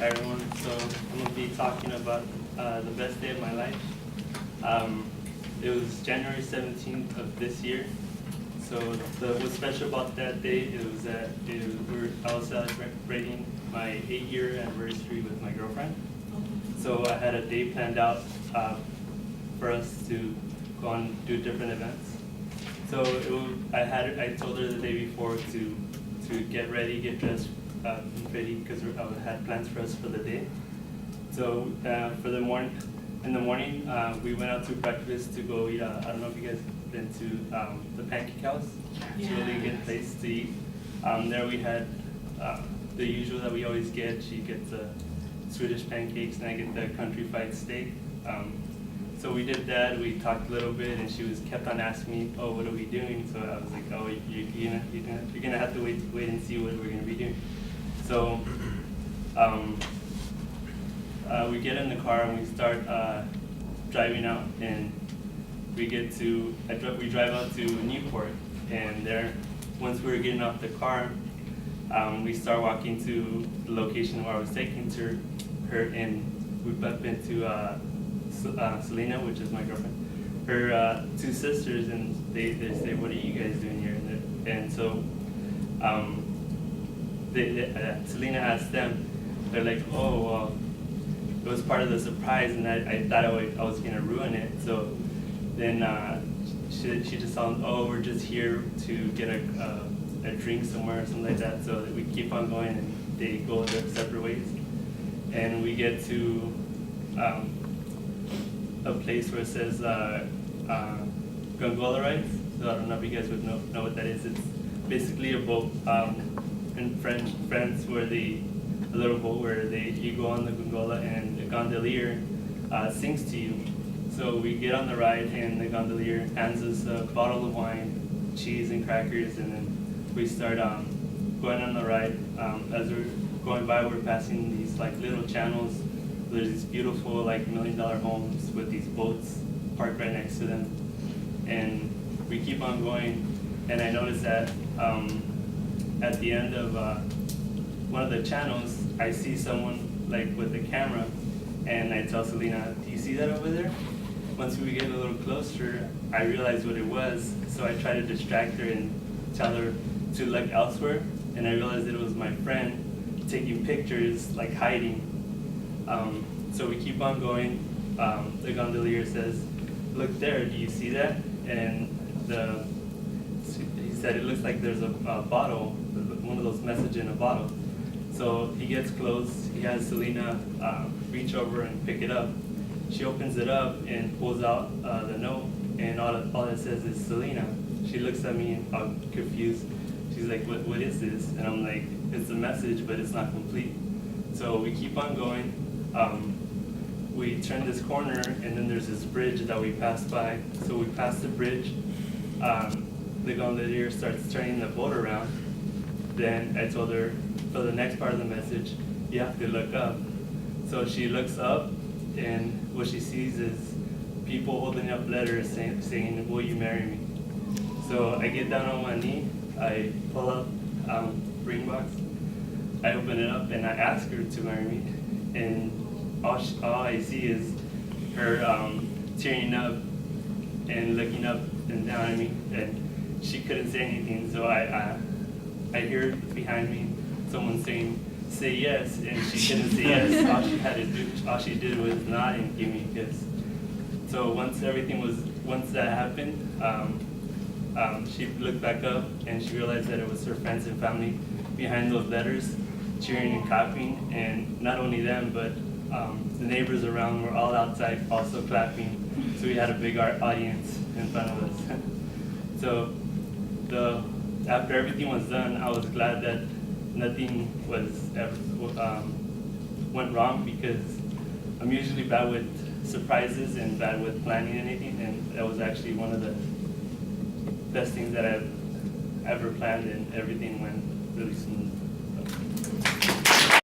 Hi everyone. So I'm going to be talking about the best day of my life. It was January 17th of this year. So what's special about that day is that I was celebrating my 8-year anniversary with my girlfriend. So I had a day planned out for us to go and do different events. So I told her the day before to get ready, get dressed, ready, because I had plans for us for the day. So in the morning, we went out to breakfast to go eat. I don't know if you guys been to the Pancake House. It's a really good place to eat. There we had the usual that we always get. She gets the Swedish pancakes, and I get the country fried steak. So we did that. We talked a little bit, and she kept on asking me, "Oh, what are we doing?" So I was like, "Oh, you're gonna have to wait and see what we're gonna be doing." So we get in the car and we start driving out, and we drive out to Newport, and there, once we were getting off the car, we start walking to the location where I was taking her, and we bump into Selena, which is my girlfriend, her two sisters, and they say, "What are you guys doing here?" And so Selena asked them, they're like, "Oh, well, it was part of the surprise, and I thought I was going to ruin it." So then she just told them, "Oh, we're just here to get a drink somewhere," or something like that. So we keep on going, and they go their separate ways. And we get to a place where it says gondola rides. So I don't know if you guys would know what that is. It's basically a boat in France where a little boat where you go on the gondola, and the gondolier sings to you. So we get on the ride, and the gondolier hands us a bottle of wine, cheese, and crackers, and then we start going on the ride. As we're going by, we're passing these like little channels. There's these beautiful like $1 million homes with these boats parked right next to them, and we keep on going. And I noticed that at the end of one of the channels, I see someone like with a camera, and I tell Selena, "Do you see that over there?" Once we get a little closer, I realized what it was, so I try to distract her and tell her to look elsewhere, and I realized that it was my friend taking pictures, like hiding. So we keep on going. The gondolier says, "Look there, do you see that?" And he said, "It looks like there's a bottle, one of those messages in a bottle." So he gets close. He has Selena reach over and pick it up. She opens it up and pulls out the note, and all it says is Selena. She looks at me and I'm confused. She's like, what is this?" And I'm like, "It's a message, but it's not complete." So we keep on going. We turn this corner, and then there's this bridge that we pass by. So we pass the bridge. The gondolier starts turning the boat around. Then I told her, for the next part of the message, you have to look up. So she looks up, and what she sees is people holding up letters saying, "Will you marry me?" So I get down on one knee, I pull up ring box, I open it up, and I ask her to marry me. And all I see is her tearing up and looking up and down at me, and she couldn't say anything. So I hear behind me someone saying, "Say yes," and she couldn't say yes. All she did was nod and give me a kiss. So once that happened, she looked back up, and she realized that it was her friends and family behind those letters, cheering and clapping. And not only them, but the neighbors around were all outside also clapping. So we had a big audience in front of us. So after everything was done, I was glad that nothing went wrong, because I'm usually bad with surprises and bad with planning anything, and that was actually one of the best things that I've ever planned, and everything went really smooth.